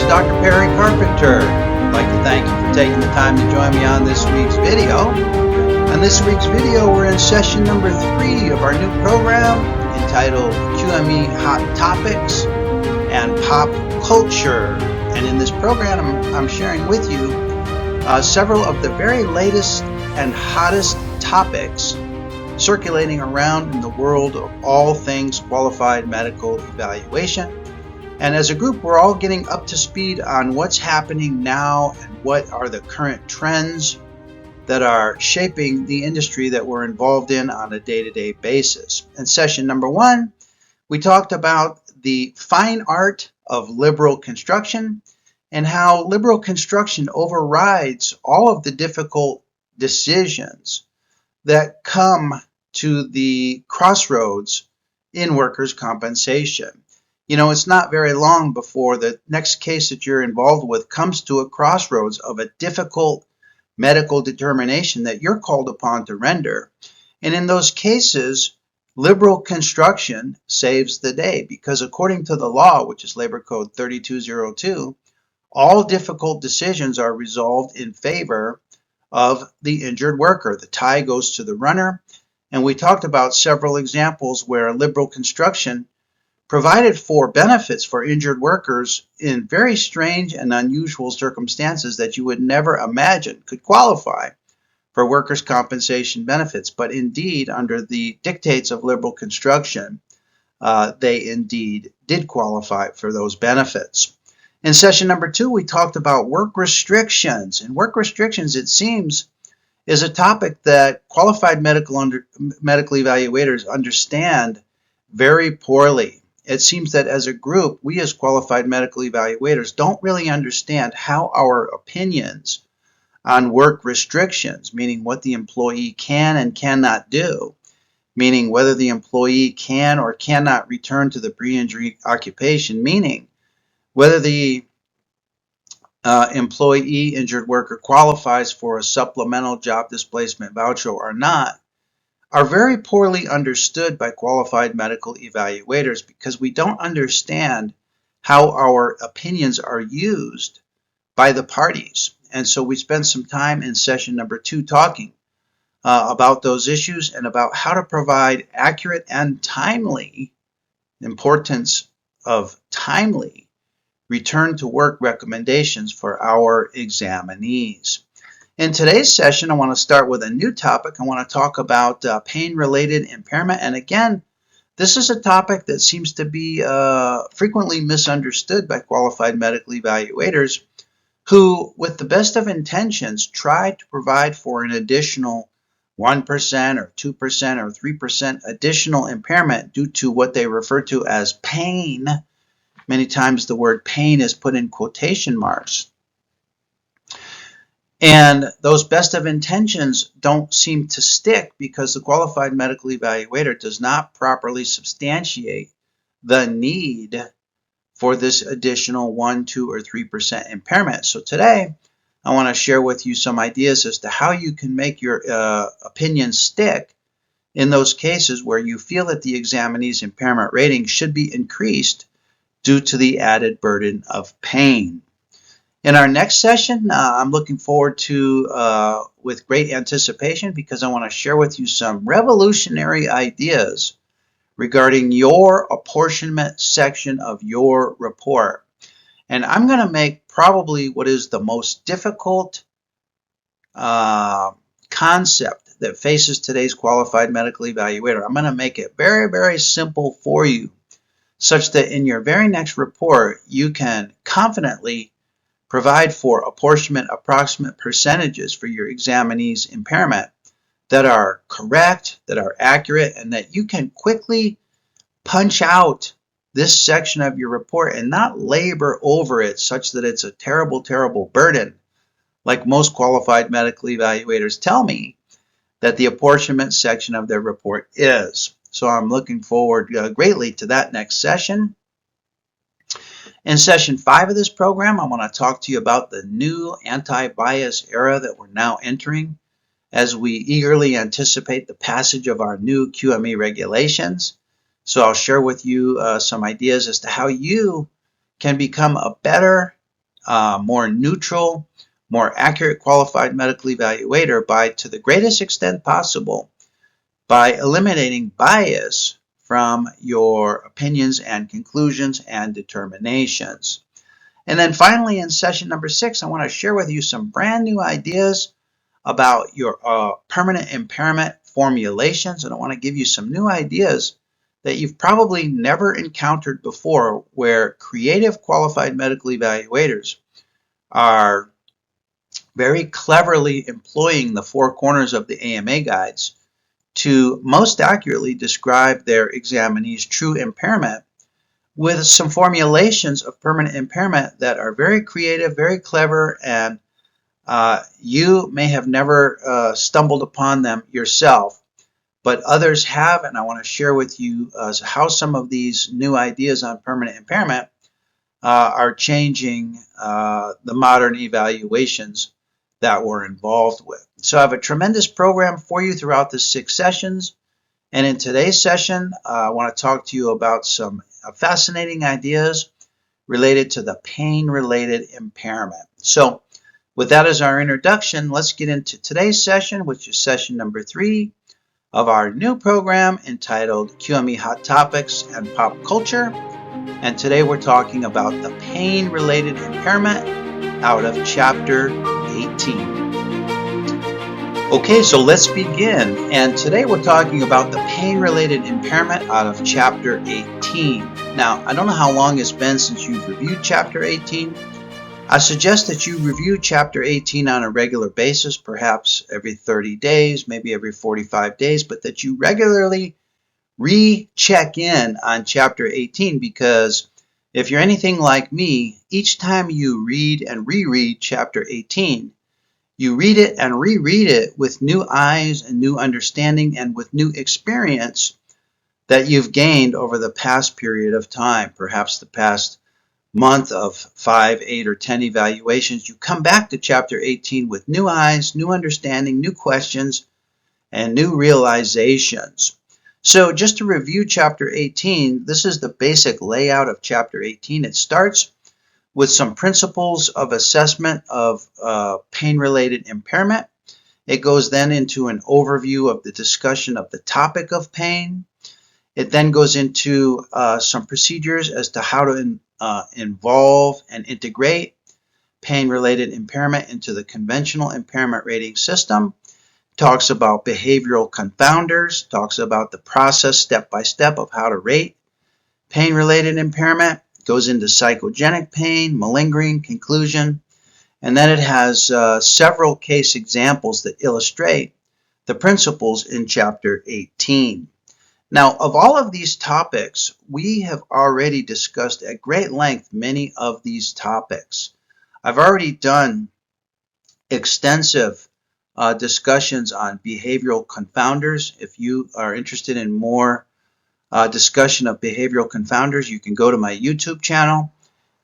Dr. Perry Carpenter. I'd like to thank you for taking the time to join me on this week's video. On this week's video, we're in session number 3 of our new program entitled QME Hot Topics and Pop Culture. And in this program, I'm sharing with you several of the very latest and hottest topics circulating around in the world of all things qualified medical evaluation. And as a group, we're all getting up to speed on what's happening now and what are the current trends that are shaping the industry that we're involved in on a day-to-day basis. In session number 1, we talked about the fine art of liberal construction and how liberal construction overrides all of the difficult decisions that come to the crossroads in workers' compensation. You know, it's not very long before the next case that you're involved with comes to a crossroads of a difficult medical determination that you're called upon to render. And in those cases, liberal construction saves the day because according to the law, which is Labor Code 3202, all difficult decisions are resolved in favor of the injured worker. The tie goes to the runner. And we talked about several examples where liberal construction provided for benefits for injured workers in very strange and unusual circumstances that you would never imagine could qualify for workers' compensation benefits. But indeed, under the dictates of liberal construction, they indeed did qualify for those benefits. In session number 2, we talked about work restrictions. And work restrictions, it seems, is a topic that qualified medical evaluators understand very poorly. It seems that as a group, we as qualified medical evaluators don't really understand how our opinions on work restrictions, meaning what the employee can and cannot do, meaning whether the employee can or cannot return to the pre-injury occupation, meaning whether the employee injured worker qualifies for a supplemental job displacement voucher or not, are very poorly understood by qualified medical evaluators because we don't understand how our opinions are used by the parties. And so we spent some time in session number 2 talking about those issues and about how to provide accurate and timely, importance of timely, return to work recommendations for our examinees. In today's session, I want to start with a new topic. I want to talk about pain-related impairment. And again, this is a topic that seems to be frequently misunderstood by qualified medical evaluators who, with the best of intentions, try to provide for an additional 1% or 2% or 3% additional impairment due to what they refer to as pain. Many times the word pain is put in quotation marks. And those best of intentions don't seem to stick because the qualified medical evaluator does not properly substantiate the need for this additional 1, 2, or 3% impairment. So today, I want to share with you some ideas as to how you can make your opinion stick in those cases where you feel that the examinee's impairment rating should be increased due to the added burden of pain. In our next session, I'm looking forward to with great anticipation because I want to share with you some revolutionary ideas regarding your apportionment section of your report. And I'm going to make probably what is the most difficult concept that faces today's qualified medical evaluator. I'm going to make it very, very simple for you such that in your very next report, you can confidently provide for apportionment approximate percentages for your examinee's impairment that are correct, that are accurate, and that you can quickly punch out this section of your report and not labor over it such that it's a terrible, terrible burden, like most qualified medical evaluators tell me that the apportionment section of their report is. So I'm looking forward greatly to that next session. In session 5 of this program, I want to talk to you about the new anti-bias era that we're now entering as we eagerly anticipate the passage of our new QME regulations. So I'll share with you some ideas as to how you can become a better more neutral, more accurate qualified medical evaluator by, to the greatest extent possible, by eliminating bias from your opinions and conclusions and determinations. And then finally, in session number 6, I want to share with you some brand new ideas about your permanent impairment formulations, and I want to give you some new ideas that you've probably never encountered before, where creative qualified medical evaluators are very cleverly employing the 4 corners of the AMA guides to most accurately describe their examinee's true impairment with some formulations of permanent impairment that are very creative, very clever, and you may have never stumbled upon them yourself, but others have, and I want to share with you how some of these new ideas on permanent impairment are changing the modern evaluations that we're involved with. So I have a tremendous program for you throughout the 6 sessions, and in today's session, I want to talk to you about some fascinating ideas related to the pain-related impairment. So with that as our introduction, let's get into today's session, which is session number 3 of our new program entitled QME Hot Topics and Pop Culture. And today we're talking about the pain-related impairment out of Chapter 18. Okay, so let's begin. And today we're talking about the pain-related impairment out of Chapter 18. Now, I don't know how long it's been since you've reviewed Chapter 18. I suggest that you review Chapter 18 on a regular basis, perhaps every 30 days, maybe every 45 days, but that you regularly recheck in on Chapter 18, because if you're anything like me, each time you read and reread Chapter 18, you read it and reread it with new eyes and new understanding and with new experience that you've gained over the past period of time, perhaps the past month of 5, 8, or 10 evaluations. You come back to Chapter 18 with new eyes, new understanding, new questions, and new realizations. So just to review Chapter 18, this is the basic layout of Chapter 18. It starts with some principles of assessment of pain-related impairment. It goes then into an overview of the discussion of the topic of pain. It then goes into some procedures as to how to involve and integrate pain-related impairment into the conventional impairment rating system. Talks about behavioral confounders, talks about the process step-by-step of how to rate pain-related impairment, goes into psychogenic pain, malingering, conclusion, and then it has several case examples that illustrate the principles in Chapter 18. Now, of all of these topics, we have already discussed at great length many of these topics. I've already done extensive discussions on behavioral confounders. If you are interested in more discussion of behavioral confounders, you can go to my YouTube channel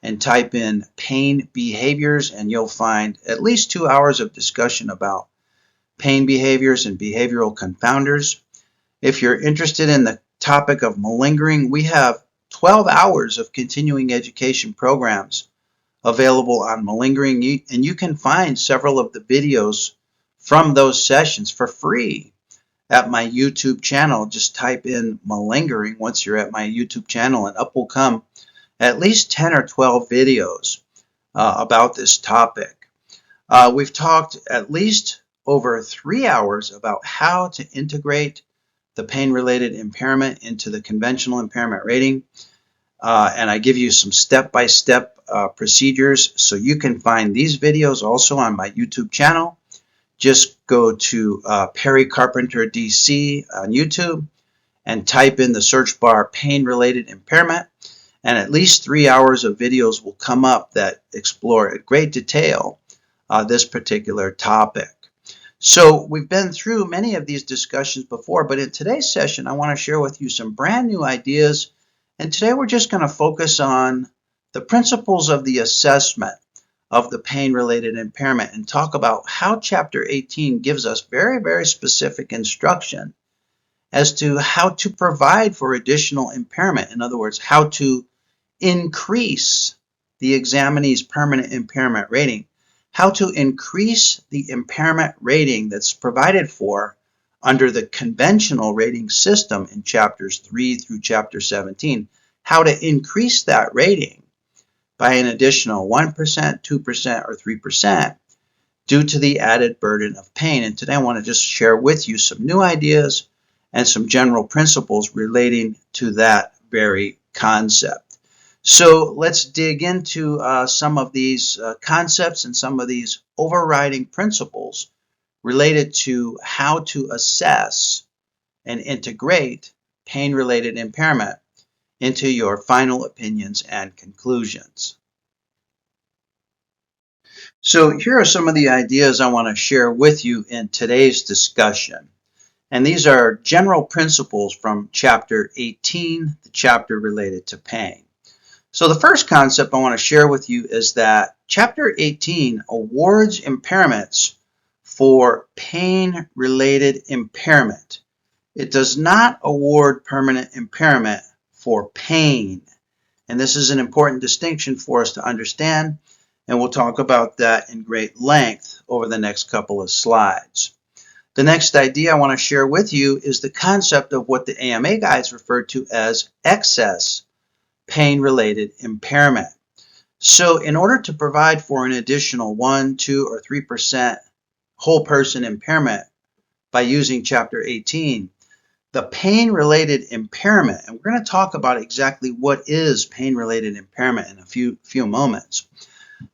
and type in pain behaviors, and you'll find at least 2 hours of discussion about pain behaviors and behavioral confounders. If you're interested in the topic of malingering, we have 12 hours of continuing education programs available on malingering, and you can find several of the videos from those sessions for free at my YouTube channel. Just type in malingering once you're at my YouTube channel, and up will come at least 10 or 12 videos about this topic. We've talked at least over 3 hours about how to integrate the pain-related impairment into the conventional impairment rating, and I give you some step-by-step procedures, so you can find these videos also on my YouTube channel. Just go to Perry Carpenter DC on YouTube and type in the search bar pain-related impairment, and at least 3 hours of videos will come up that explore in great detail this particular topic. So we've been through many of these discussions before, but in today's session I want to share with you some brand new ideas, and today we're just going to focus on the principles of the assessment of the pain-related impairment and talk about how Chapter 18 gives us very, very specific instruction as to how to provide for additional impairment. In other words, how to increase the examinee's permanent impairment rating, how to increase the impairment rating that's provided for under the conventional rating system in chapters 3 through chapter 17, how to increase that rating by an additional 1%, 2%, or 3% due to the added burden of pain. And today I want to just share with you some new ideas and some general principles relating to that very concept. So let's dig into some of these concepts and some of these overriding principles related to how to assess and integrate pain-related impairment into your final opinions and conclusions. So here are some of the ideas I want to share with you in today's discussion. And these are general principles from chapter 18, the chapter related to pain. So the first concept I want to share with you is that chapter 18 awards impairments for pain-related impairment. It does not award permanent impairment for pain. And this is an important distinction for us to understand, and we'll talk about that in great length over the next couple of slides. The next idea I want to share with you is the concept of what the AMA guides refer to as excess pain-related impairment. So in order to provide for an additional 1, 2, or 3% whole person impairment by using chapter 18, the pain-related impairment, and we're going to talk about exactly what is pain-related impairment in a few moments,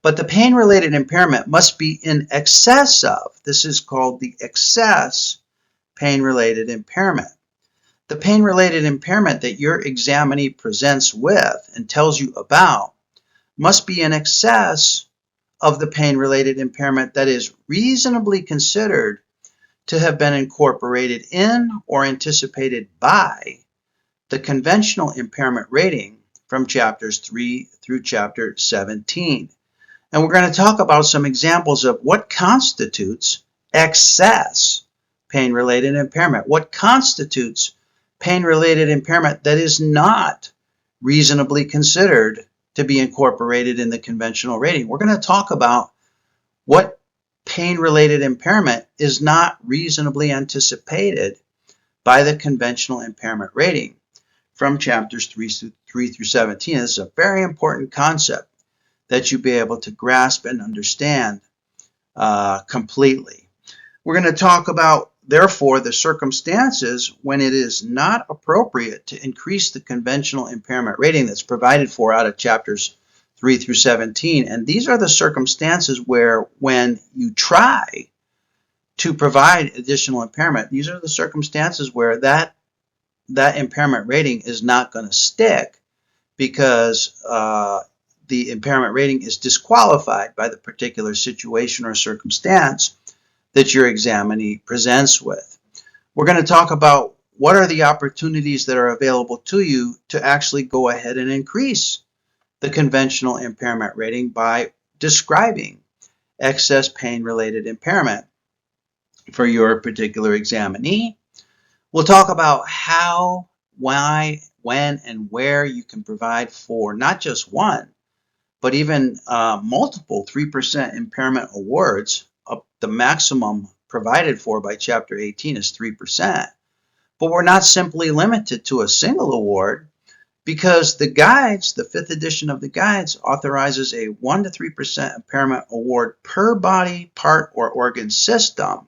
but the pain-related impairment must be in excess of, this is called the excess pain-related impairment. The pain-related impairment that your examinee presents with and tells you about must be in excess of the pain-related impairment that is reasonably considered to have been incorporated in or anticipated by the conventional impairment rating from chapters 3 through chapter 17. And we're going to talk about some examples of what constitutes excess pain-related impairment. What constitutes pain-related impairment that is not reasonably considered to be incorporated in the conventional rating. We're going to talk about what pain-related impairment is not reasonably anticipated by the conventional impairment rating from chapters 3 through 17. This is a very important concept that you be able to grasp and understand completely. We're going to talk about, therefore, the circumstances when it is not appropriate to increase the conventional impairment rating that's provided for out of chapters 3 through 17. And these are the circumstances where when you try to provide additional impairment, these are the circumstances where that impairment rating is not going to stick because the impairment rating is disqualified by the particular situation or circumstance that your examinee presents with. We're going to talk about what are the opportunities that are available to you to actually go ahead and increase the conventional impairment rating by describing excess pain-related impairment for your particular examinee. We'll talk about how, why, when, and where you can provide for not just one, but even multiple 3% impairment awards. The maximum provided for by Chapter 18 is 3%. But we're not simply limited to a single award, because the guides, the 5th edition of the guides, authorizes a 1 to 3% impairment award per body, part, or organ system.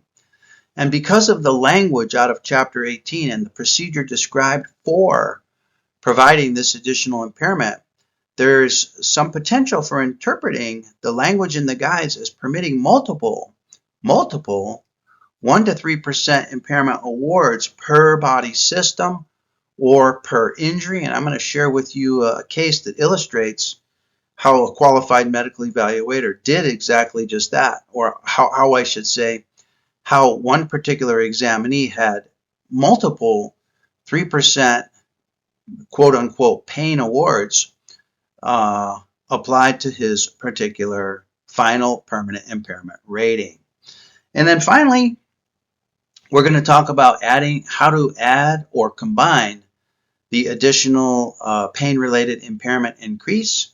And because of the language out of Chapter 18 and the procedure described for providing this additional impairment, there's some potential for interpreting the language in the guides as permitting multiple 1 to 3% impairment awards per body system or per injury. And I'm going to share with you a case that illustrates how a qualified medical evaluator did exactly just that, or how I should say, how one particular examinee had multiple 3% quote-unquote pain awards applied to his particular final permanent impairment rating. And then finally, we're going to talk about how to add or combine the additional pain-related impairment increase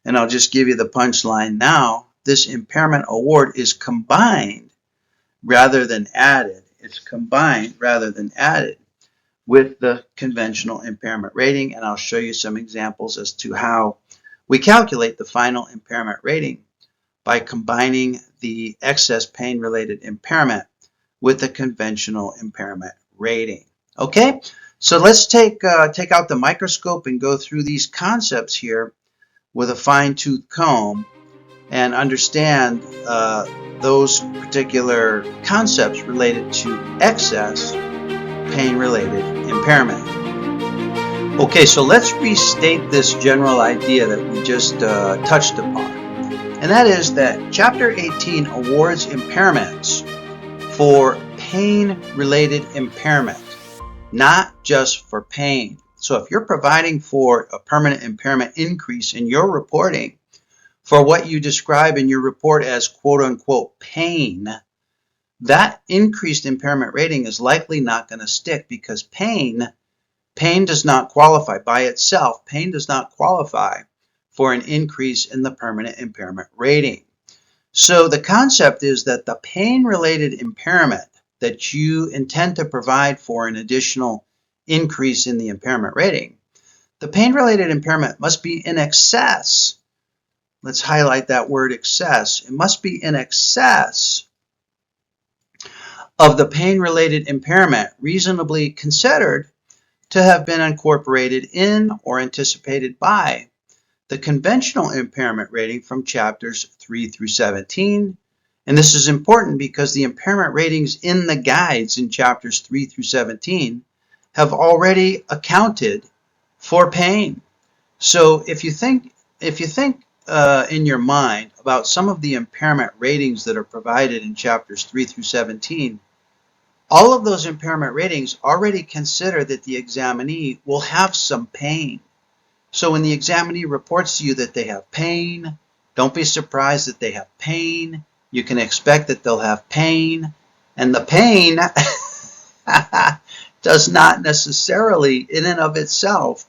And I'll just give you the punchline now. This impairment award is combined rather than added. It's combined rather than added with the conventional impairment rating, and I'll show you some examples as to how we calculate the final impairment rating by combining the excess pain-related impairment with the conventional impairment rating. Okay, so let's take out the microscope and go through these concepts here with a fine-tooth comb and understand those particular concepts related to excess pain-related impairment. Okay, so let's restate this general idea that we just touched upon, and that is that Chapter 18 awards impairments for pain-related impairment, not just for pain. So if you're providing for a permanent impairment increase in your reporting for what you describe in your report as quote-unquote pain, that increased impairment rating is likely not going to stick, because pain does not qualify by itself. Pain does not qualify for an increase in the permanent impairment rating. So the concept is that the pain-related impairment that you intend to provide for an additional increase in the impairment rating, the pain-related impairment must be in excess. Let's highlight that word excess. It must be in excess of the pain-related impairment reasonably considered to have been incorporated in or anticipated by the conventional impairment rating from chapters 3 through 17. And this is important because the impairment ratings in the guides in chapters 3 through 17 have already accounted for pain. So if you think in your mind about some of the impairment ratings that are provided in chapters 3 through 17, all of those impairment ratings already consider that the examinee will have some pain. So when the examinee reports to you that they have pain, don't be surprised that they have pain. You can expect that they'll have pain, and the pain does not necessarily in and of itself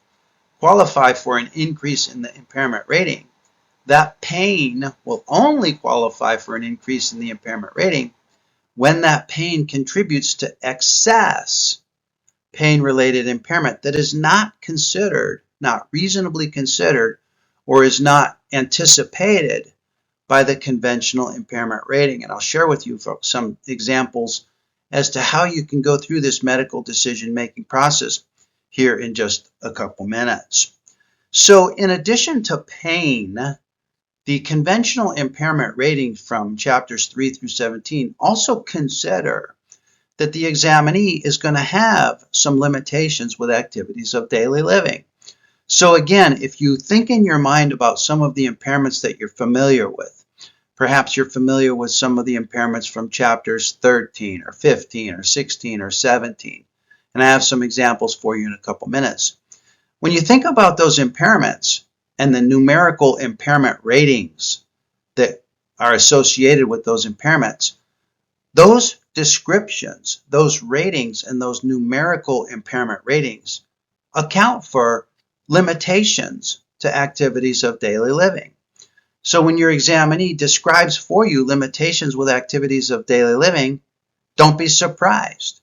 qualify for an increase in the impairment rating. That pain will only qualify for an increase in the impairment rating when that pain contributes to excess pain-related impairment that is not considered, not reasonably considered, or is not anticipated by the conventional impairment rating. And I'll share with you some examples as to how you can go through this medical decision-making process here in just a couple minutes. So in addition to pain, the conventional impairment rating from chapters 3 through 17 also consider that the examinee is going to have some limitations with activities of daily living. So again, if you think in your mind about some of the impairments that you're familiar with, perhaps you're familiar with some of the impairments from chapters 13 or 15 or 16 or 17, and I have some examples for you in a couple minutes. When you think about those impairments and the numerical impairment ratings that are associated with those impairments, those descriptions, those ratings, and those numerical impairment ratings account for limitations to activities of daily living. So when your examinee describes for you limitations with activities of daily living, don't be surprised.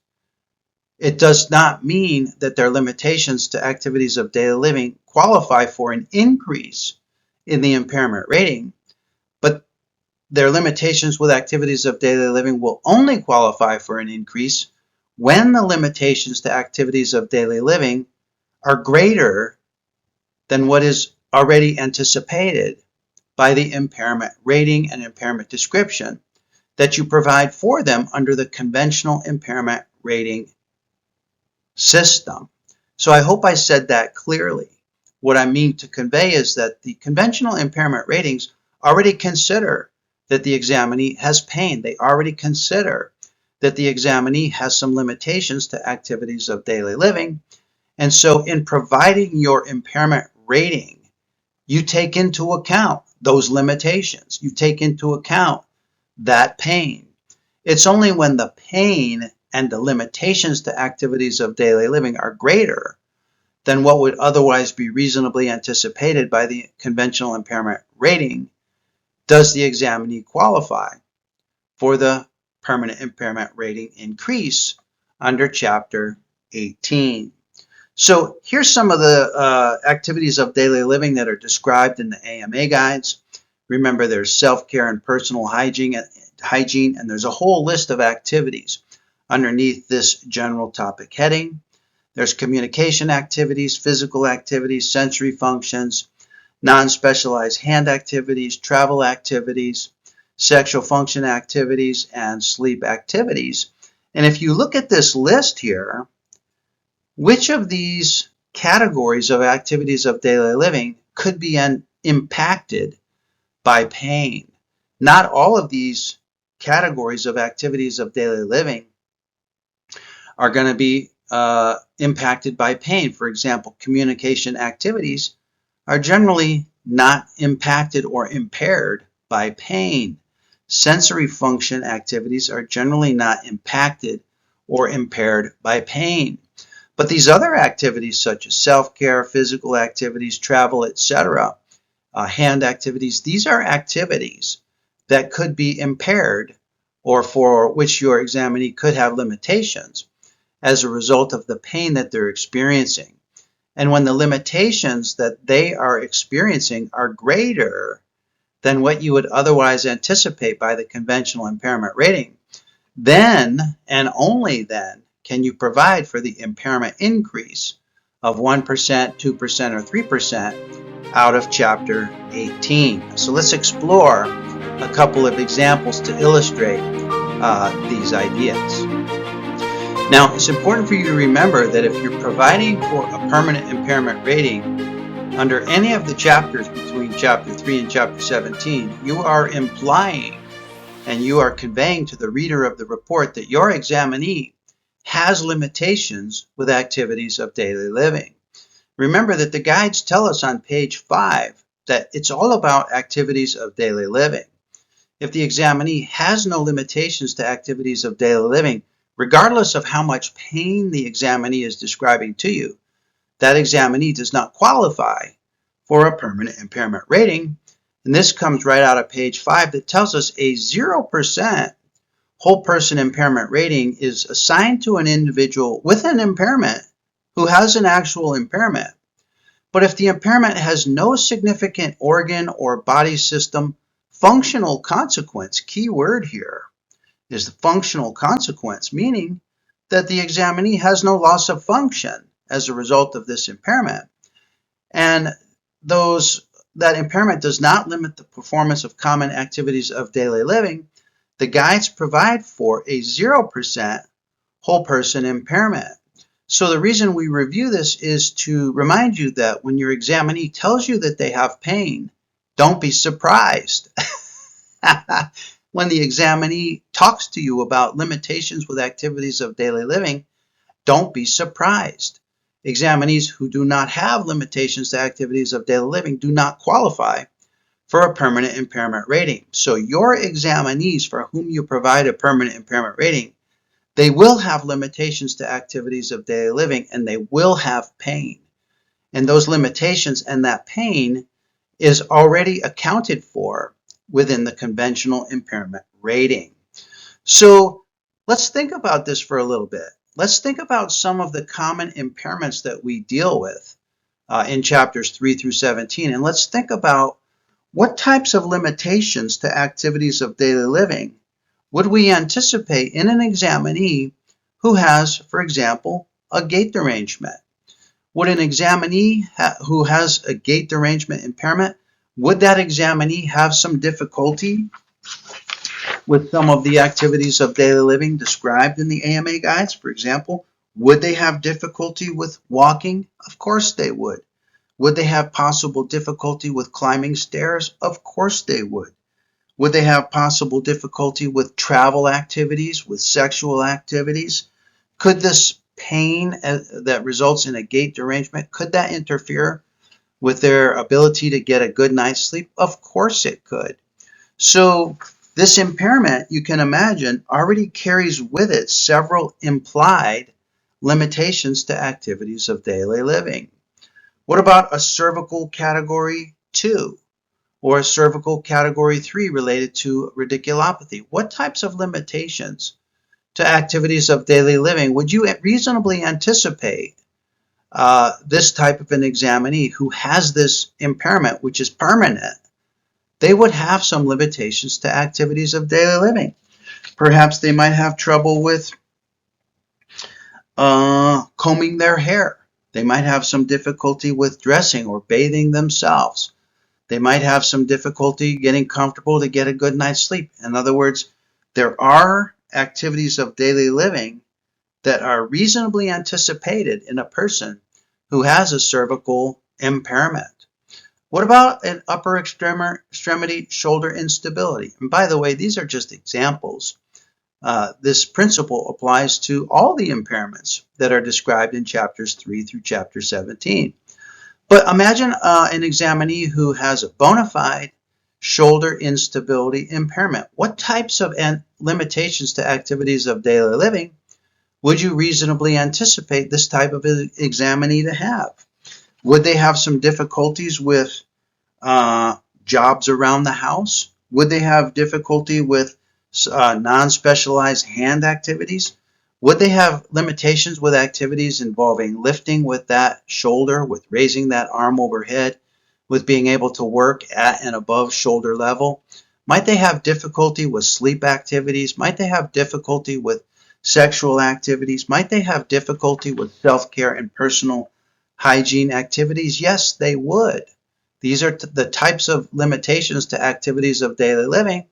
It does not mean that their limitations to activities of daily living qualify for an increase in the impairment rating, but their limitations with activities of daily living will only qualify for an increase when the limitations to activities of daily living are greater than what is already anticipated by the impairment rating and impairment description that you provide for them under the conventional impairment rating system. So I hope I said that clearly. What I mean to convey is that the conventional impairment ratings already consider that the examinee has pain. They already consider that the examinee has some limitations to activities of daily living. And so in providing your impairment rating, you take into account those limitations. You take into account that pain. It's only when the pain and the limitations to activities of daily living are greater than what would otherwise be reasonably anticipated by the conventional impairment rating, does the examinee qualify for the permanent impairment rating increase under Chapter 18. So here's some of the activities of daily living that are described in the AMA guides. Remember, there's self-care and personal hygiene, and there's a whole list of activities underneath this general topic heading. There's communication activities, physical activities, sensory functions, non-specialized hand activities, travel activities, sexual function activities, and sleep activities. And if you look at this list here, which of these categories of activities of daily living could be impacted by pain? Not all of these categories of activities of daily living are going to be impacted by pain. For example, communication activities are generally not impacted or impaired by pain. Sensory function activities are generally not impacted or impaired by pain. But these other activities such as self-care, physical activities, travel, etc., hand activities, these are activities that could be impaired or for which your examinee could have limitations as a result of the pain that they're experiencing. And when the limitations that they are experiencing are greater than what you would otherwise anticipate by the conventional impairment rating, then and only then can you provide for the impairment increase of 1%, 2%, or 3% out of Chapter 18. So let's explore a couple of examples to illustrate these ideas. Now, it's important for you to remember that if you're providing for a permanent impairment rating under any of the chapters between Chapter 3 and Chapter 17, you are implying and you are conveying to the reader of the report that your examinee has limitations with activities of daily living. Remember that the guides tell us on page 5 that it's all about activities of daily living. If the examinee has no limitations to activities of daily living, regardless of how much pain the examinee is describing to you, that examinee does not qualify for a permanent impairment rating. And this comes right out of page 5 that tells us a 0% whole person impairment rating is assigned to an individual with an impairment who has an actual impairment. But if the impairment has no significant organ or body system functional consequence, key word here is the functional consequence, meaning that the examinee has no loss of function as a result of this impairment. And that impairment does not limit the performance of common activities of daily living, the guides provide for a 0% whole person impairment. So the reason we review this is to remind you that when your examinee tells you that they have pain, don't be surprised. When the examinee talks to you about limitations with activities of daily living, don't be surprised. Examinees who do not have limitations to activities of daily living do not qualify for a permanent impairment rating. So your examinees for whom you provide a permanent impairment rating, they will have limitations to activities of daily living and they will have pain. And those limitations and that pain is already accounted for within the conventional impairment rating. So let's think about this for a little bit. Let's think about some of the common impairments that we deal with in chapters 3 through 17. And let's think about what types of limitations to activities of daily living would we anticipate in an examinee who has, for example, a gait derangement? Would an examinee who has a gait derangement impairment, would that examinee have some difficulty with some of the activities of daily living described in the AMA guides? For example, would they have difficulty with walking? Of course they would. Would they have possible difficulty with climbing stairs? Of course they would. Would they have possible difficulty with travel activities, with sexual activities? Could this pain that results in a gait derangement, could that interfere with their ability to get a good night's sleep? Of course it could. So this impairment, you can imagine, already carries with it several implied limitations to activities of daily living? What about a cervical category 2 or a cervical category 3 related to radiculopathy? What types of limitations to activities of daily living would you reasonably anticipate this type of an examinee who has this impairment, which is permanent? They would have some limitations to activities of daily living. Perhaps they might have trouble with combing their hair. They might have some difficulty with dressing or bathing themselves. They might have some difficulty getting comfortable to get a good night's sleep. In other words, there are activities of daily living that are reasonably anticipated in a person who has a cervical impairment. What about an upper extremity shoulder instability? And by the way, these are just examples. This principle applies to all the impairments that are described in chapters 3 through chapter 17. But imagine an examinee who has a bona fide shoulder instability impairment. What types of limitations to activities of daily living would you reasonably anticipate this type of examinee to have? Would they have some difficulties with jobs around the house? Would they have difficulty with non-specialized hand activities? Would they have limitations with activities involving lifting with that shoulder, with raising that arm overhead, with being able to work at and above shoulder level? Might they have difficulty with sleep activities? Might they have difficulty with sexual activities? Might they have difficulty with self-care and personal hygiene activities? Yes, they would. These are the types of limitations to activities of daily living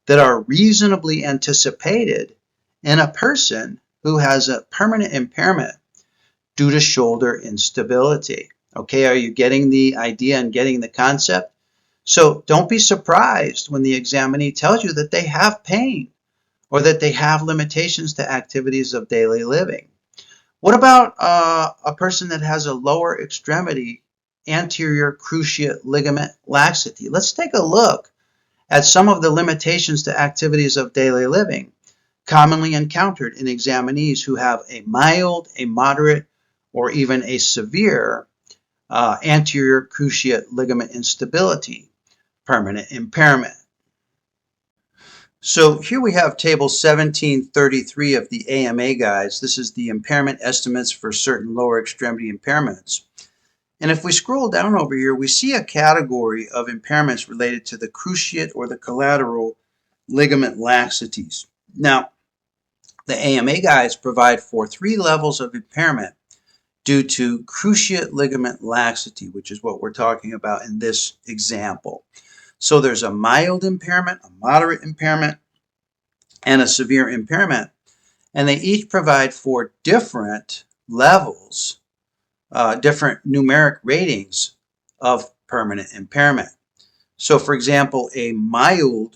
that are reasonably anticipated in a person who has a permanent impairment due to shoulder instability. Okay, are you getting the idea and getting the concept? So don't be surprised when the examinee tells you that they have pain or that they have limitations to activities of daily living. What about a person that has a lower extremity anterior cruciate ligament laxity? Let's take a look at some of the limitations to activities of daily living commonly encountered in examinees who have a mild, a moderate, or even a severe anterior cruciate ligament instability, permanent impairment. So here we have table 1733 of the AMA guides. This is the impairment estimates for certain lower extremity impairments. And if we scroll down over here, we see a category of impairments related to the cruciate or the collateral ligament laxities. Now, the AMA guides provide for 3 levels of impairment due to cruciate ligament laxity, which is what we're talking about in this example. So there's a mild impairment, a moderate impairment, and a severe impairment. And they each provide for different levels, different numeric ratings of permanent impairment. So for example, a mild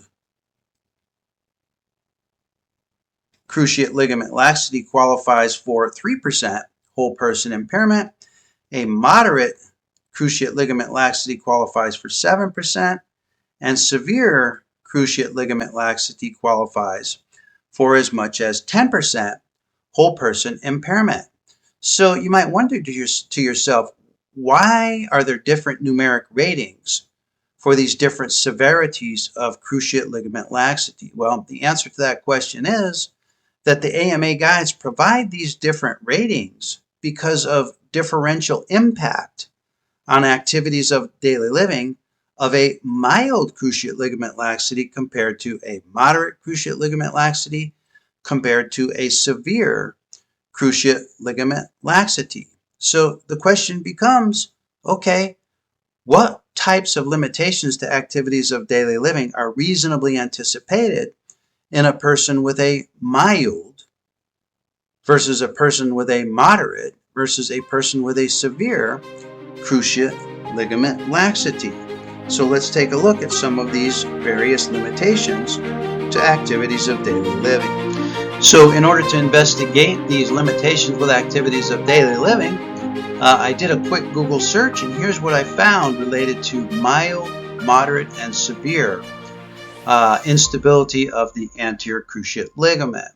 cruciate ligament laxity qualifies for 3% whole person impairment. A moderate cruciate ligament laxity qualifies for 7%. And severe cruciate ligament laxity qualifies for as much as 10% whole person impairment. So you might wonder to yourself, why are there different numeric ratings for these different severities of cruciate ligament laxity? Well, the answer to that question is that the AMA guides provide these different ratings because of differential impact on activities of daily living of a mild cruciate ligament laxity compared to a moderate cruciate ligament laxity compared to a severe cruciate ligament laxity. So the question becomes, okay, what types of limitations to activities of daily living are reasonably anticipated in a person with a mild versus a person with a moderate versus a person with a severe cruciate ligament laxity? So let's take a look at some of these various limitations to activities of daily living. So in order to investigate these limitations with activities of daily living, I did a quick Google search, and here's what I found related to mild, moderate, and severe instability of the anterior cruciate ligament.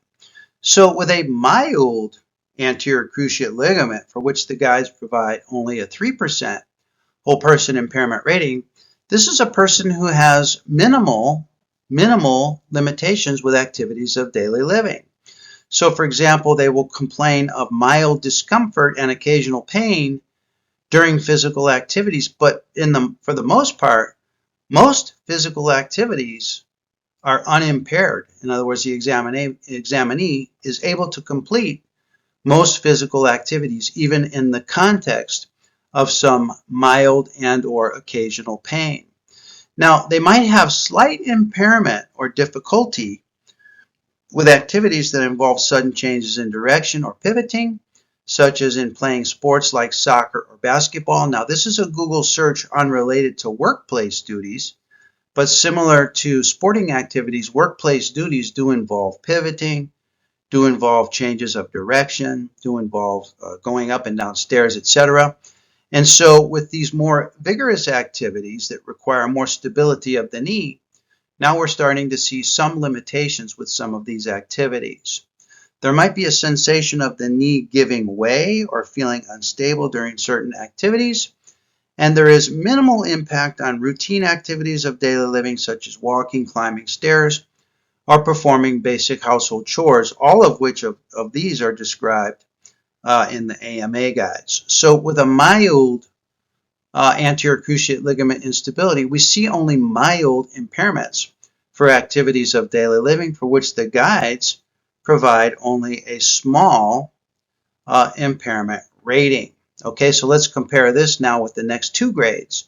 So with a mild anterior cruciate ligament, for which the guides provide only a 3% whole person impairment rating, this is a person who has minimal limitations with activities of daily living. So, for example, they will complain of mild discomfort and occasional pain during physical activities, but for the most part, most physical activities are unimpaired. In other words, the examinee is able to complete most physical activities, even in the context of some mild and or occasional pain. Now, they might have slight impairment or difficulty with activities that involve sudden changes in direction or pivoting, such as in playing sports like soccer or basketball. Now, this is a Google search unrelated to workplace duties, but similar to sporting activities, workplace duties do involve pivoting, do involve changes of direction, do involve going up and down stairs, etc. And so with these more vigorous activities that require more stability of the knee, now we're starting to see some limitations with some of these activities. There might be a sensation of the knee giving way or feeling unstable during certain activities, and there is minimal impact on routine activities of daily living such as walking, climbing stairs, or performing basic household chores, all of which of these are described in the AMA guides. So with a mild anterior cruciate ligament instability, we see only mild impairments for activities of daily living, for which the guides provide only a small impairment rating. Okay, so let's compare this now with the next two grades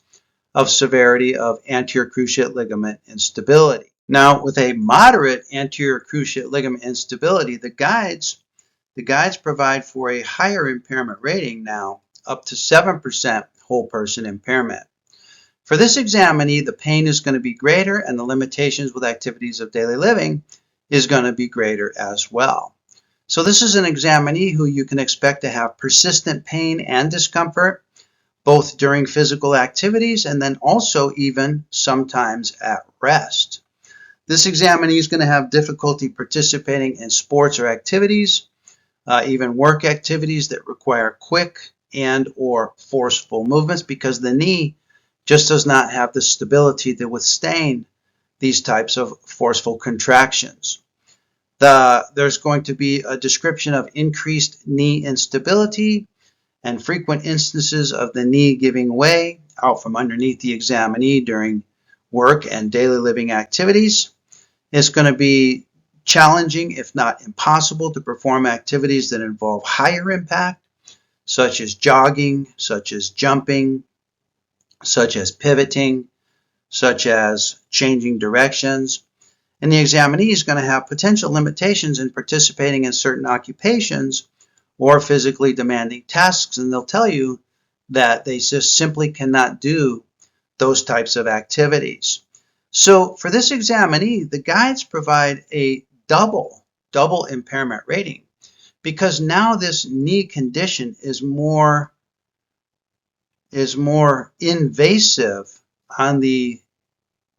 of severity of anterior cruciate ligament instability. Now, with a moderate anterior cruciate ligament instability, the guides provide for a higher impairment rating now, up to 7% whole person impairment. For this examinee, the pain is going to be greater and the limitations with activities of daily living is going to be greater as well. So this is an examinee who you can expect to have persistent pain and discomfort, both during physical activities and then also even sometimes at rest. This examinee is going to have difficulty participating in sports or activities, even work activities that require quick and or forceful movements, because the knee just does not have the stability to withstand these types of forceful contractions. There's going to be a description of increased knee instability and frequent instances of the knee giving way out from underneath the examinee during work and daily living activities. It's going to be challenging, if not impossible, to perform activities that involve higher impact, such as jogging, such as jumping, such as pivoting, such as changing directions. And the examinee is going to have potential limitations in participating in certain occupations or physically demanding tasks, and they'll tell you that they just simply cannot do those types of activities. So for this examinee, the guides provide a double impairment rating, because now this knee condition is more invasive on the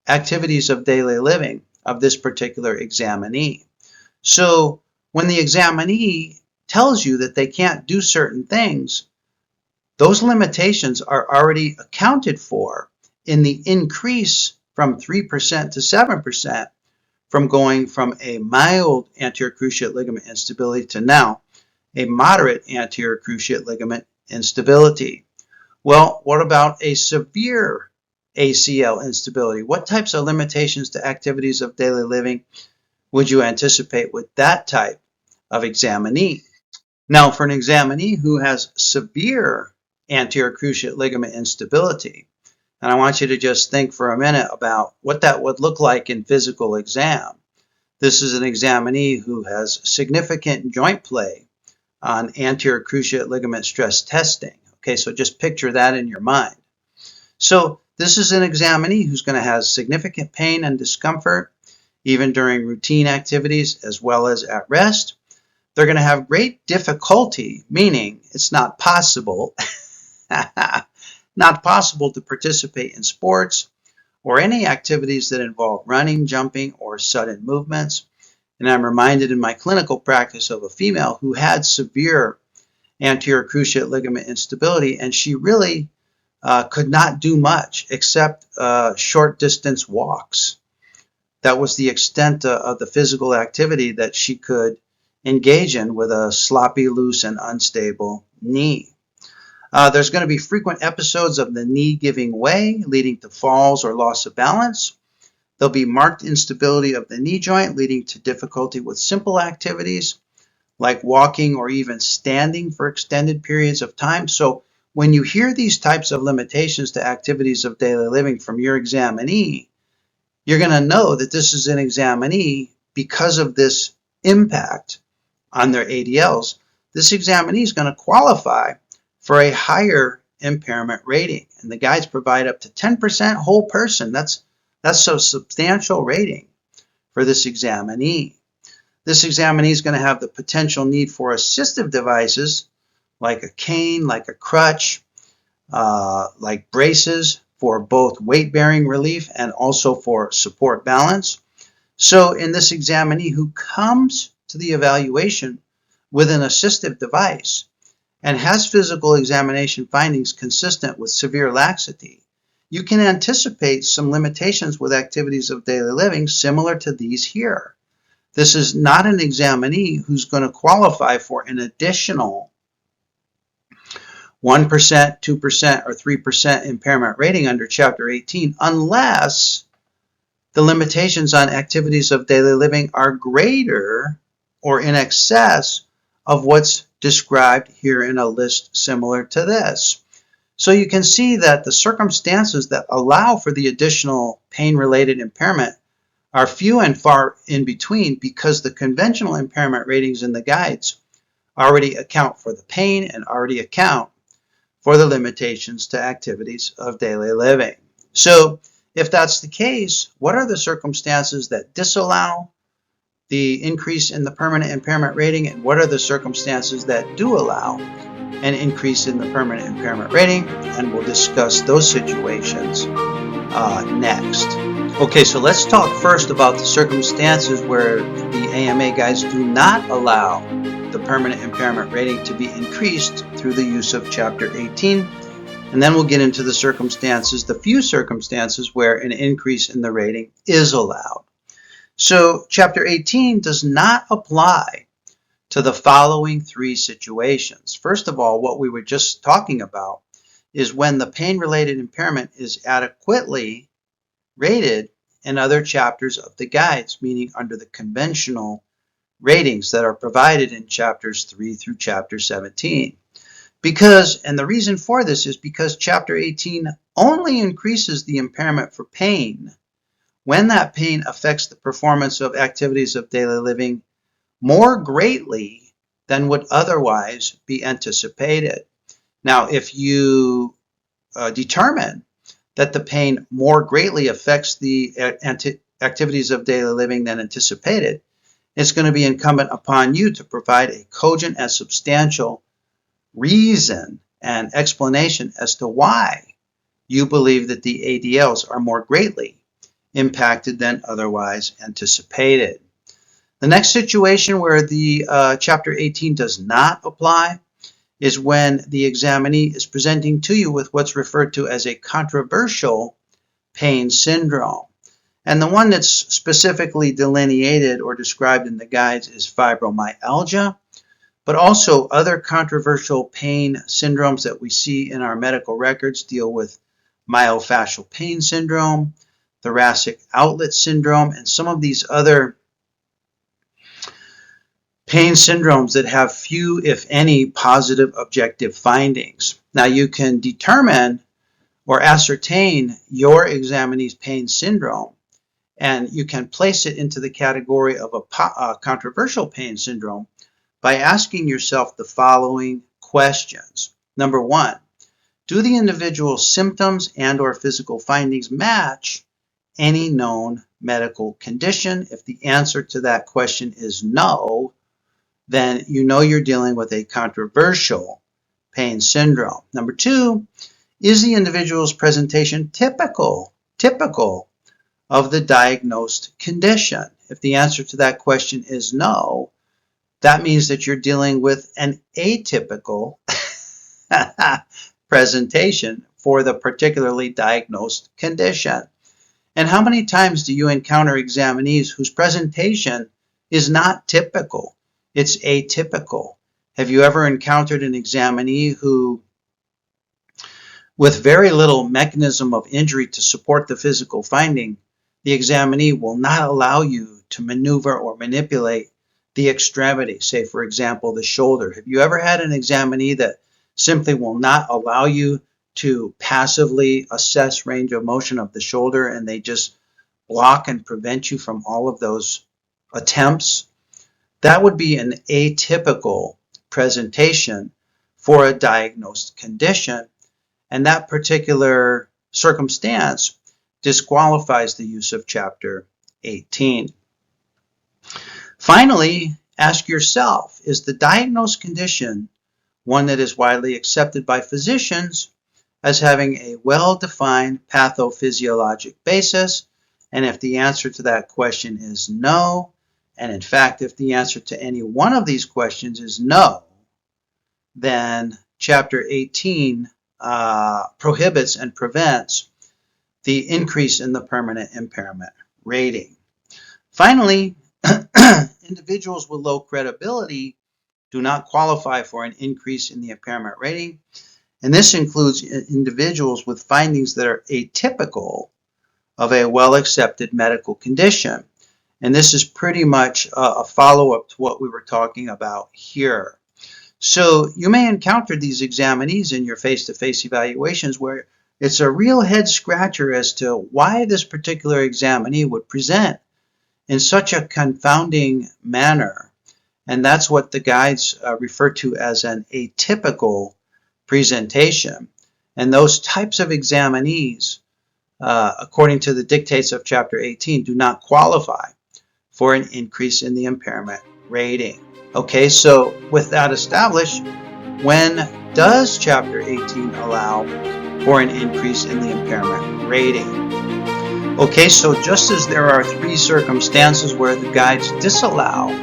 activities of daily living of this particular examinee. So when the examinee tells you that they can't do certain things, those limitations are already accounted for in the increase from 3% to 7%, from going from a mild anterior cruciate ligament instability to now a moderate anterior cruciate ligament instability. Well, what about a severe ACL instability? What types of limitations to activities of daily living would you anticipate with that type of examinee? Now, for an examinee who has severe anterior cruciate ligament instability, and I want you to just think for a minute about what that would look like in physical exam. This is an examinee who has significant joint play on anterior cruciate ligament stress testing. Okay, so just picture that in your mind. So this is an examinee who's going to have significant pain and discomfort, even during routine activities as well as at rest. They're going to have great difficulty, meaning it's not possible, not possible to participate in sports or any activities that involve running, jumping, or sudden movements. And I'm reminded in my clinical practice of a female who had severe anterior cruciate ligament instability, and she really could not do much except short distance walks. That was the extent of the physical activity that she could engage in with a sloppy, loose, and unstable knee. There's going to be frequent episodes of the knee giving way, leading to falls or loss of balance. There'll be marked instability of the knee joint, leading to difficulty with simple activities like walking or even standing for extended periods of time. So when you hear these types of limitations to activities of daily living from your examinee, you're going to know that this is an examinee because of this impact on their ADLs. This examinee is going to qualify for a higher impairment rating, and the guides provide up to 10% whole person. That's a substantial rating for this examinee. This examinee is going to have the potential need for assistive devices like a cane, like a crutch, like braces for both weight-bearing relief and also for support balance. So in this examinee who comes to the evaluation with an assistive device and has physical examination findings consistent with severe laxity, you can anticipate some limitations with activities of daily living similar to these here. This is not an examinee who's going to qualify for an additional 1%, 2%, or 3% impairment rating under Chapter 18 unless the limitations on activities of daily living are greater or in excess of what's described here in a list similar to this. So you can see that the circumstances that allow for the additional pain-related impairment are few and far in between because the conventional impairment ratings in the guides already account for the pain and already account for the limitations to activities of daily living. So if that's the case, what are the circumstances that disallow the increase in the permanent impairment rating, and what are the circumstances that do allow an increase in the permanent impairment rating? And we'll discuss those situations next. Okay, so let's talk first about the circumstances where the AMA guides do not allow the permanent impairment rating to be increased through the use of Chapter 18. And then we'll get into the circumstances, the few circumstances where an increase in the rating is allowed. So Chapter 18 does not apply to the following three situations. First of all, what we were just talking about is when the pain-related impairment is adequately rated in other chapters of the guides, meaning under the conventional ratings that are provided in chapters 3 through chapter 17. And the reason for this is because Chapter 18 only increases the impairment for pain when that pain affects the performance of activities of daily living more greatly than would otherwise be anticipated. Now, if you determine that the pain more greatly affects the activities of daily living than anticipated, it's going to be incumbent upon you to provide a cogent and substantial reason and explanation as to why you believe that the ADLs are more greatly impacted than otherwise anticipated. The next situation where the Chapter 18 does not apply is when the examinee is presenting to you with what's referred to as a controversial pain syndrome. And the one that's specifically delineated or described in the guides is fibromyalgia, but also other controversial pain syndromes that we see in our medical records deal with myofascial pain syndrome, thoracic outlet syndrome, and some of these other pain syndromes that have few, if any, positive objective findings. Now, you can determine or ascertain your examinee's pain syndrome, and you can place it into the category of a controversial pain syndrome by asking yourself the following questions. Number one, do the individual's symptoms and or physical findings match any known medical condition? If the answer to that question is no, then you know you're dealing with a controversial pain syndrome. Number two, is the individual's presentation typical of the diagnosed condition? If the answer to that question is no, that means that you're dealing with an atypical presentation for the particularly diagnosed condition. And how many times do you encounter examinees whose presentation is not typical? It's atypical. Have you ever encountered an examinee who, with very little mechanism of injury to support the physical finding, the examinee will not allow you to maneuver or manipulate the extremity, say for example the shoulder? Have you ever had an examinee that simply will not allow you to passively assess range of motion of the shoulder, and they just block and prevent you from all of those attempts? That would be an atypical presentation for a diagnosed condition, and that particular circumstance disqualifies the use of Chapter 18. Finally, ask yourself, is the diagnosed condition one that is widely accepted by physicians as having a well-defined pathophysiologic basis? And if the answer to that question is no, and in fact, if the answer to any one of these questions is no, then Chapter 18 prohibits and prevents the increase in the permanent impairment rating. Finally, individuals with low credibility do not qualify for an increase in the impairment rating, and this includes individuals with findings that are atypical of a well-accepted medical condition. And this is pretty much a follow-up to what we were talking about here. So you may encounter these examinees in your face-to-face evaluations where it's a real head-scratcher as to why this particular examinee would present in such a confounding manner. And that's what the guides refer to as an atypical presentation. And those types of examinees, according to the dictates of Chapter 18, do not qualify for an increase in the impairment rating. Okay, so with that established, when does Chapter 18 allow for an increase in the impairment rating? Okay, so just as there are 3 circumstances where the guides disallow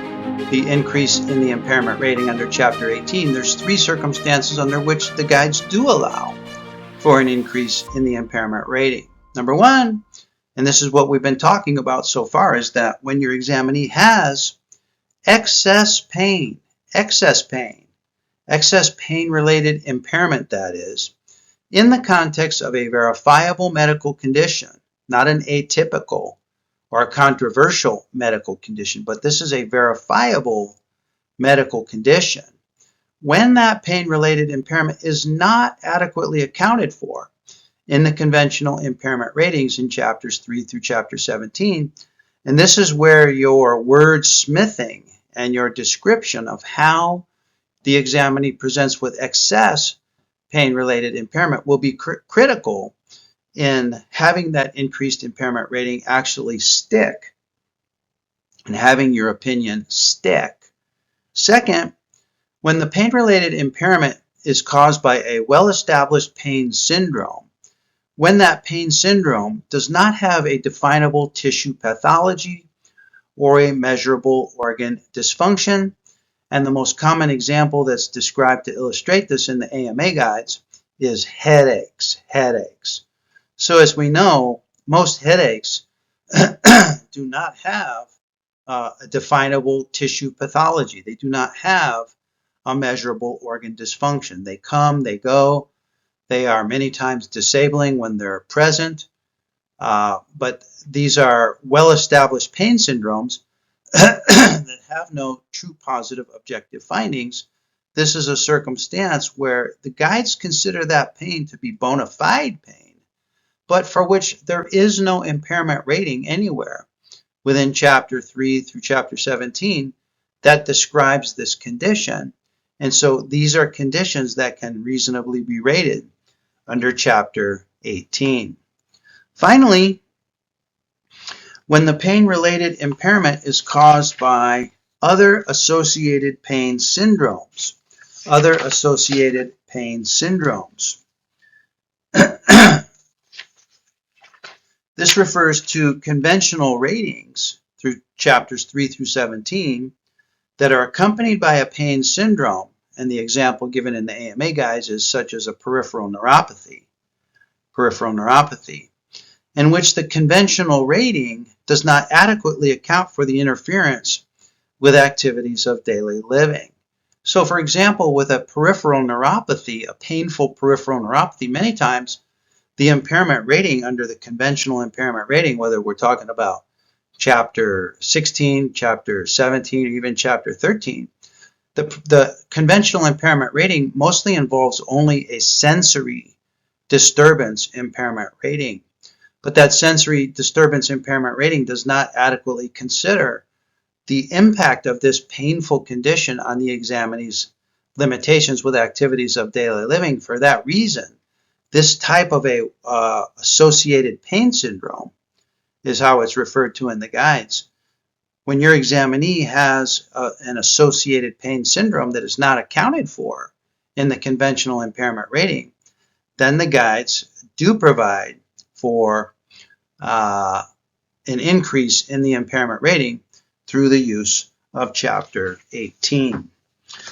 the increase in the impairment rating under Chapter 18, there's 3 circumstances under which the guides do allow for an increase in the impairment rating. Number 1, and this is what we've been talking about so far, is that when your examinee has excess pain-related impairment, that is, in the context of a verifiable medical condition, not an atypical or a controversial medical condition, but this is a verifiable medical condition. When that pain-related impairment is not adequately accounted for in the conventional impairment ratings in Chapters 3 through Chapter 17, and this is where your wordsmithing and your description of how the examinee presents with excess pain-related impairment will be critical in having that increased impairment rating actually stick and having your opinion stick. Second, when the pain-related impairment is caused by a well-established pain syndrome, when that pain syndrome does not have a definable tissue pathology or a measurable organ dysfunction, and the most common example that's described to illustrate this in the AMA guides is headaches. So as we know, most headaches do not have a definable tissue pathology. They do not have a measurable organ dysfunction. They come, they go. They are many times disabling when they're present. But these are well-established pain syndromes that have no true positive objective findings. This is a circumstance where the guides consider that pain to be bona fide pain, but for which there is no impairment rating anywhere within Chapter 3 through Chapter 17 that describes this condition. And so these are conditions that can reasonably be rated under Chapter 18. Finally, when the pain-related impairment is caused by other associated pain syndromes. This refers to conventional ratings through Chapters 3 through 17 that are accompanied by a pain syndrome, and the example given in the AMA guides is such as a peripheral neuropathy, in which the conventional rating does not adequately account for the interference with activities of daily living. So, for example, with a peripheral neuropathy, a painful peripheral neuropathy, many times the impairment rating under the conventional impairment rating, whether we're talking about Chapter 16, Chapter 17, or even Chapter 13, the conventional impairment rating mostly involves only a sensory disturbance impairment rating. But that sensory disturbance impairment rating does not adequately consider the impact of this painful condition on the examinee's limitations with activities of daily living. For that reason, this type of a associated pain syndrome is how it's referred to in the guides. When your examinee has an associated pain syndrome that is not accounted for in the conventional impairment rating, then the guides do provide for an increase in the impairment rating through the use of Chapter 18.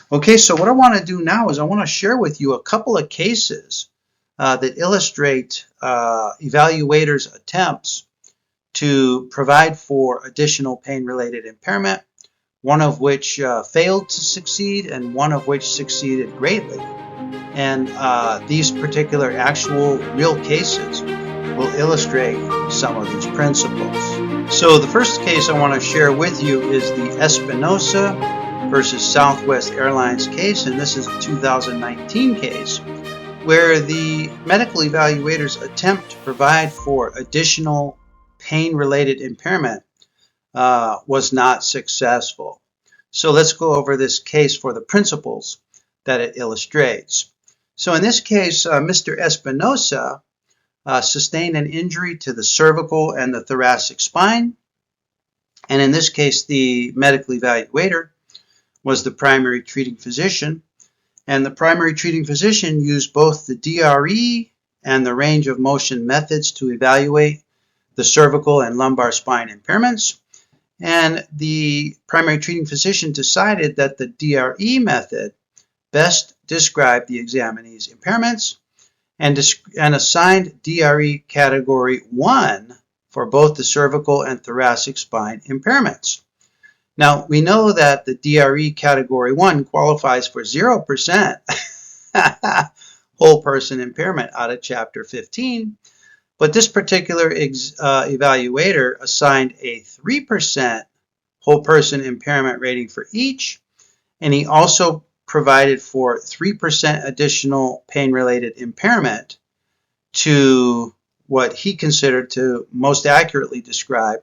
Okay, so what I want to do now is I want to share with you a couple of cases that illustrate evaluators' attempts to provide for additional pain-related impairment, one of which failed to succeed and one of which succeeded greatly. And these particular actual real cases will illustrate some of these principles. So the first case I want to share with you is the Espinosa versus Southwest Airlines case, and this is a 2019 case where the medical evaluators attempt to provide for additional pain-related impairment was not successful. So let's go over this case for the principles that it illustrates. So in this case, Mr. Espinosa sustained an injury to the cervical and the thoracic spine. And in this case, the medical evaluator was the primary treating physician. And the primary treating physician used both the DRE and the range of motion methods to evaluate the cervical and lumbar spine impairments. And the primary treating physician decided that the DRE method best described the examinee's impairments and assigned DRE Category 1 for both the cervical and thoracic spine impairments. Now, we know that the DRE Category 1 qualifies for 0% whole person impairment out of Chapter 15, but this particular evaluator assigned a 3% whole person impairment rating for each, and he also provided for 3% additional pain-related impairment to what he considered to most accurately describe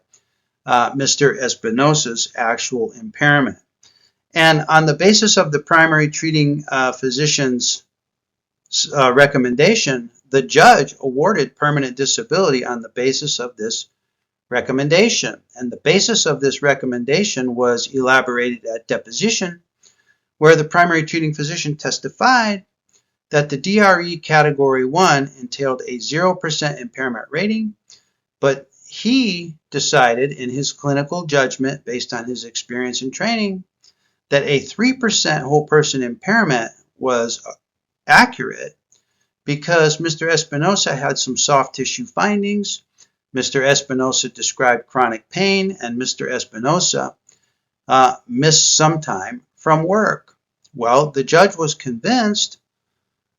Mr. Espinosa's actual impairment. And on the basis of the primary treating physician's recommendation, the judge awarded permanent disability on the basis of this recommendation. And the basis of this recommendation was elaborated at deposition, where the primary treating physician testified that the DRE Category 1 entailed a 0% impairment rating, but he decided in his clinical judgment, based on his experience and training, that a 3% whole person impairment was accurate because Mr. Espinosa had some soft tissue findings. Mr. Espinosa described chronic pain, and Mr. Espinosa missed some time from work. Well, the judge was convinced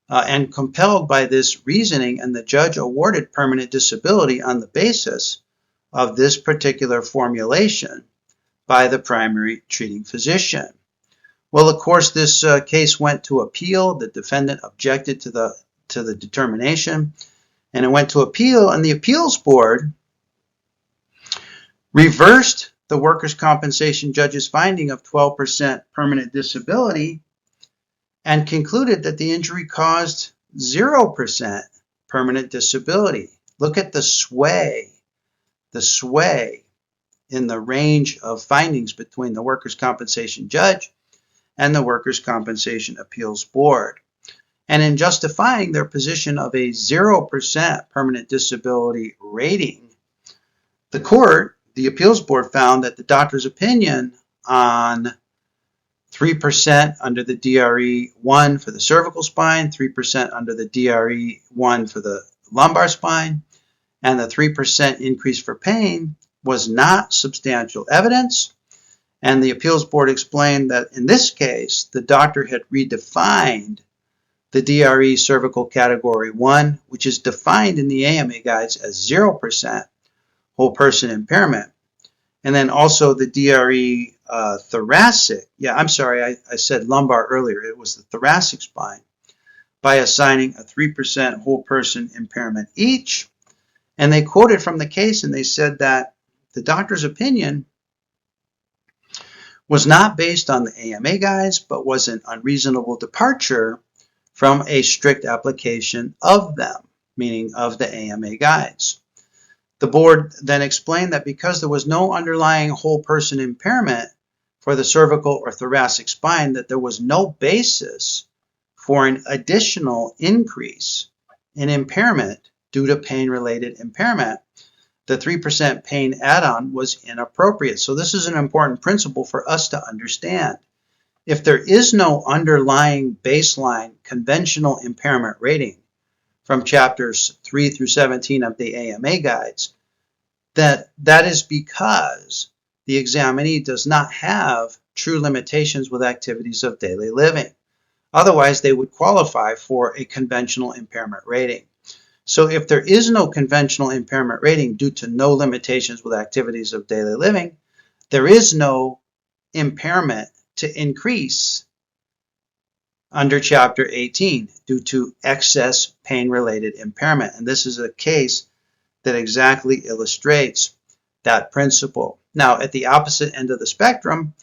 and compelled by this reasoning, and the judge awarded permanent disability on the basis of this particular formulation by the primary treating physician. Well, of course, this case went to appeal. The defendant objected to the determination, and it went to appeal, and the appeals board reversed the workers' compensation judge's finding of 12% permanent disability and concluded that the injury caused 0% permanent disability. Look at the sway in the range of findings between the workers' compensation judge and the workers' compensation appeals board. And in justifying their position of a 0% permanent disability rating, the appeals board found that the doctor's opinion on 3% under the DRE1 for the cervical spine, 3% under the DRE1 for the lumbar spine, and the 3% increase for pain was not substantial evidence. And the appeals board explained that in this case, the doctor had redefined the DRE cervical category 1, which is defined in the AMA guides as 0% whole person impairment. And then also the DRE thoracic, I said lumbar earlier, it was the thoracic spine, by assigning a 3% whole person impairment each. And they quoted from the case and they said that the doctor's opinion was not based on the AMA guides, but was an unreasonable departure from a strict application of them, meaning of the AMA guides. The board then explained that because there was no underlying whole person impairment for the cervical or thoracic spine, that there was no basis for an additional increase in impairment due to pain-related impairment. The 3% pain add-on was inappropriate. So this is an important principle for us to understand. If there is no underlying baseline conventional impairment rating from chapters 3 through 17 of the AMA guides, that is because the examinee does not have true limitations with activities of daily living. Otherwise, they would qualify for a conventional impairment rating. So if there is no conventional impairment rating due to no limitations with activities of daily living, there is no impairment to increase under Chapter 18 due to excess pain-related impairment. And this is a case that exactly illustrates that principle. Now, at the opposite end of the spectrum,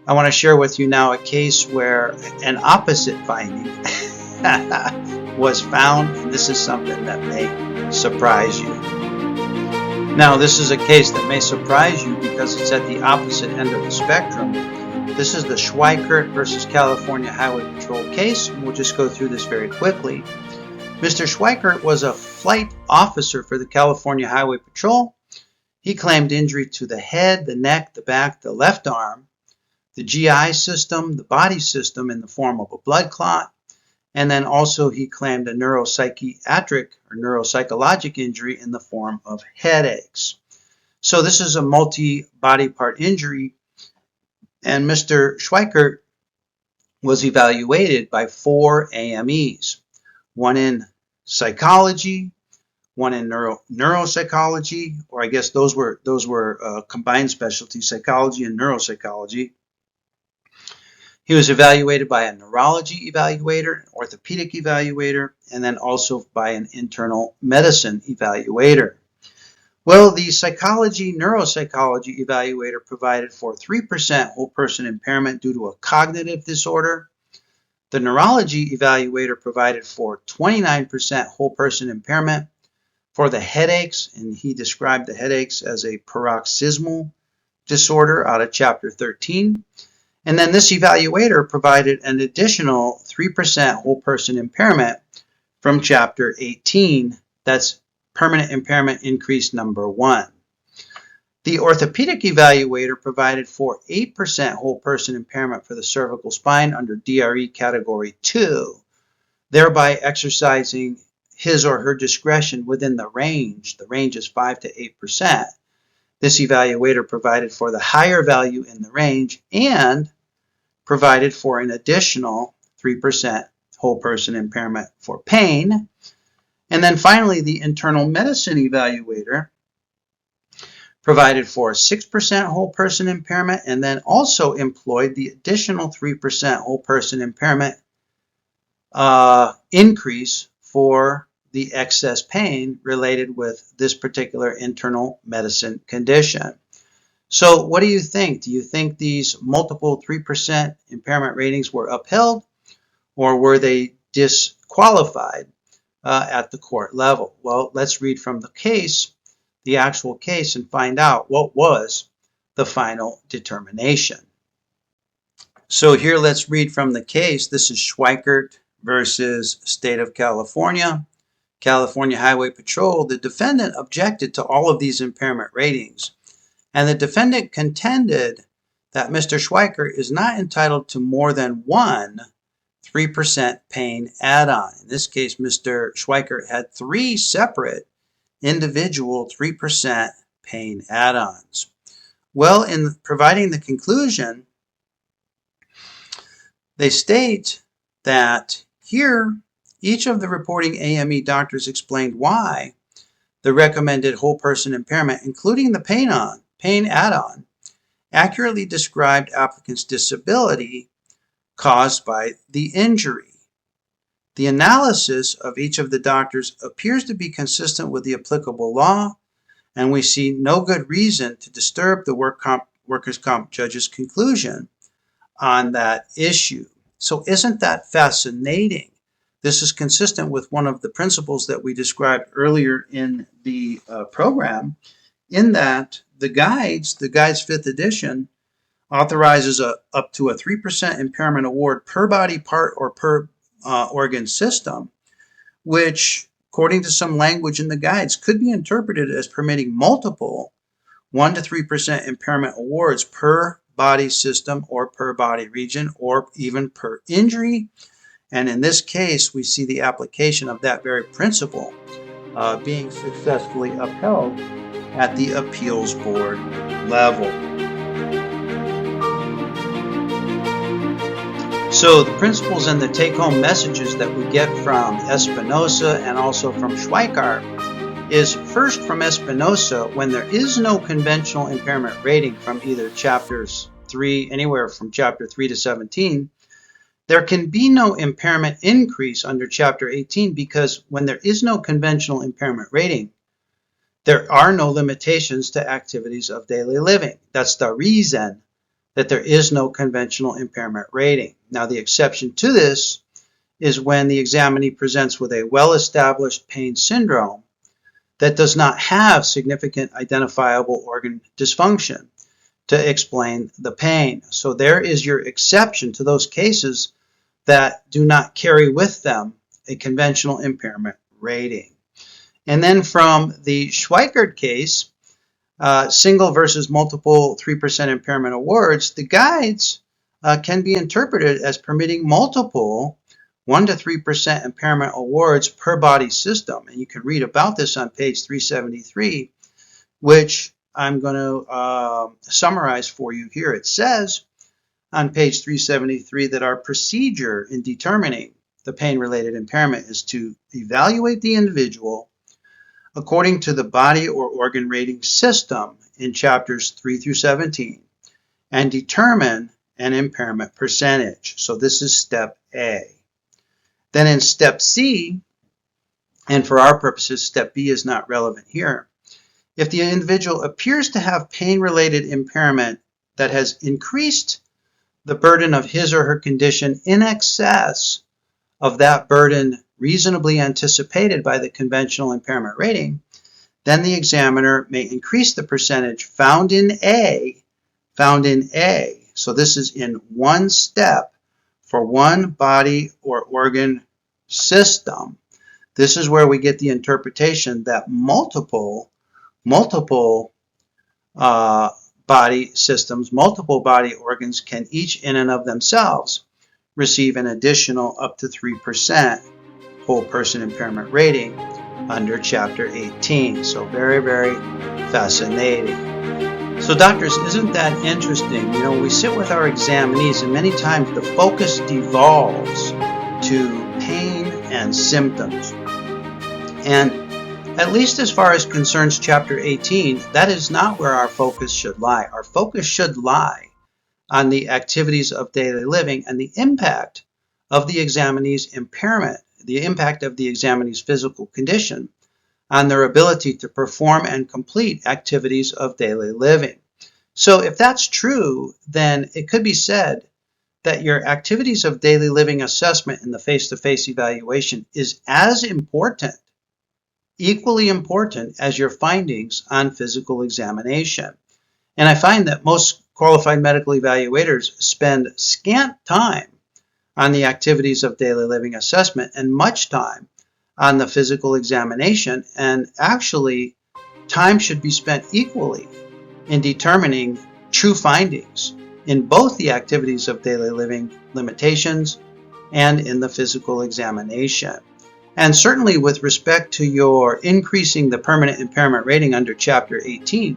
I want to share with you now a case where an opposite finding was found, and this is something that may surprise you. Now, this is a case that may surprise you because it's at the opposite end of the spectrum. This is the Schweikert versus California Highway Patrol case. We'll just go through this very quickly. Mr. Schweikert was a flight officer for the California Highway Patrol. He claimed injury to the head, the neck, the back, the left arm, the GI system, the body system in the form of a blood clot, and then also he claimed a neuropsychiatric or neuropsychologic injury in the form of headaches. So this is a multi-body part injury, and Mr. Schweikert was evaluated by 4 AMEs, one in psychology, one in neuropsychology, or I guess those were combined specialties, psychology and neuropsychology. He was evaluated by a neurology evaluator, an orthopedic evaluator, and then also by an internal medicine evaluator. Well, the neuropsychology evaluator provided for 3% whole person impairment due to a cognitive disorder. The neurology evaluator provided for 29% whole person impairment for the headaches, and he described the headaches as a paroxysmal disorder out of Chapter 13. And then this evaluator provided an additional 3% whole person impairment from Chapter 18. That's permanent impairment increase number 1. The orthopedic evaluator provided for 8% whole person impairment for the cervical spine under DRE category 2, thereby exercising his or her discretion within the range. The range is 5 to 8%. This evaluator provided for the higher value in the range and provided for an additional 3% whole person impairment for pain. And then finally, the internal medicine evaluator provided for 6% whole person impairment and then also employed the additional 3% whole person impairment increase for the excess pain related with this particular internal medicine condition. So what do you think? Do you think these multiple 3% impairment ratings were upheld, or were they disqualified at the court level? Well, let's read from the case, the actual case, and find out what was the final determination. So here let's read from the case. This is Schweikert versus State of California, California Highway Patrol. The defendant objected to all of these impairment ratings, and the defendant contended that Mr. Schweiker is not entitled to more than one 3% pain add-on. In this case, Mr. Schweiker had 3 separate individual 3% pain add-ons. Well, in providing the conclusion, they state that here, each of the reporting AME doctors explained why the recommended whole person impairment, including the pain add-on, accurately described applicant's disability caused by the injury. The analysis of each of the doctors appears to be consistent with the applicable law, and we see no good reason to disturb the workers' comp judge's conclusion on that issue. So isn't that fascinating? This is consistent with one of the principles that we described earlier in the program, in that the guides 5th edition, authorizes up to a 3% impairment award per body part or per organ system, which, according to some language in the guides, could be interpreted as permitting multiple 1 to 3% impairment awards per body system or per body region or even per injury. And in this case, we see the application of that very principle being successfully upheld at the appeals board level. So the principles and the take-home messages that we get from Espinosa and also from Schweiker is, first, from Espinosa, when there is no conventional impairment rating from either chapters 3, anywhere from chapter 3 to 17, there can be no impairment increase under chapter 18 because when there is no conventional impairment rating, there are no limitations to activities of daily living. That's the reason that there is no conventional impairment rating. Now, the exception to this is when the examinee presents with a well-established pain syndrome that does not have significant identifiable organ dysfunction to explain the pain. So there is your exception to those cases that do not carry with them a conventional impairment rating. And then from the Schweikert case, single versus multiple 3% impairment awards, the guides can be interpreted as permitting multiple 1 to 3% impairment awards per body system. And you can read about this on page 373, which I'm going to summarize for you here. It says on page 373 that our procedure in determining the pain-related impairment is to evaluate the individual according to the body or organ rating system in chapters 3 through 17 and determine an impairment percentage. So this is step A. Then in step C, and for our purposes, step B is not relevant here, if the individual appears to have pain-related impairment that has increased the burden of his or her condition in excess of that burden reasonably anticipated by the conventional impairment rating, then the examiner may increase the percentage found in A. So this is in one step for one body or organ system. This is where we get the interpretation that multiple body systems, multiple body organs can each in and of themselves receive an additional up to 3% whole person impairment rating under chapter 18. So very, very fascinating. So doctors, isn't that interesting? You know, we sit with our examinees and many times the focus devolves to pain and symptoms. And at least as far as concerns chapter 18, that is not where our focus should lie. Our focus should lie on the activities of daily living and the impact of the examinee's impairment, the impact of the examinee's physical condition on their ability to perform and complete activities of daily living. So if that's true, then it could be said that your activities of daily living assessment in the face-to-face evaluation is as important, equally important as your findings on physical examination. And I find that most qualified medical evaluators spend scant time on the activities of daily living assessment and much time on the physical examination, and actually time should be spent equally in determining true findings in both the activities of daily living limitations and in the physical examination. And certainly with respect to your increasing the permanent impairment rating under Chapter 18,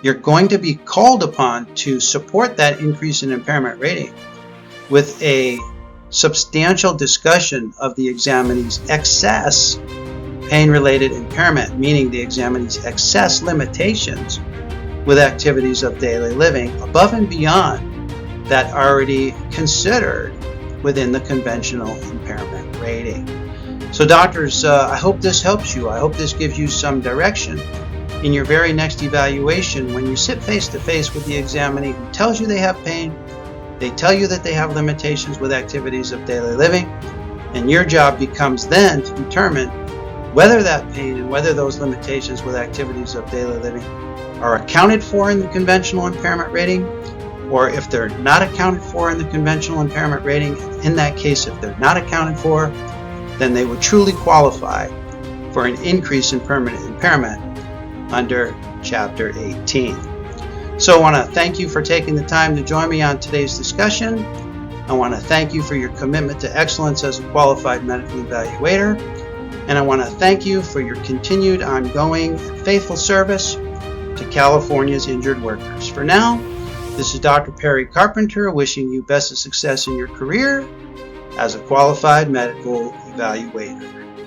you're going to be called upon to support that increase in impairment rating with a substantial discussion of the examinee's excess pain-related impairment, meaning the examinee's excess limitations with activities of daily living above and beyond that already considered within the conventional impairment rating. So doctors, I hope this helps you. I hope this gives you some direction in your very next evaluation when you sit face to face with the examinee who tells you they have pain, they tell you that they have limitations with activities of daily living, and your job becomes then to determine whether that pain and whether those limitations with activities of daily living are accounted for in the conventional impairment rating, or if they're not accounted for in the conventional impairment rating. In that case, if they're not accounted for, then they would truly qualify for an increase in permanent impairment under Chapter 18. So I want to thank you for taking the time to join me on today's discussion. I want to thank you for your commitment to excellence as a qualified medical evaluator. And I want to thank you for your continued ongoing and faithful service to California's injured workers. For now, this is Dr. Perry Carpenter wishing you best of success in your career as a qualified medical evaluator.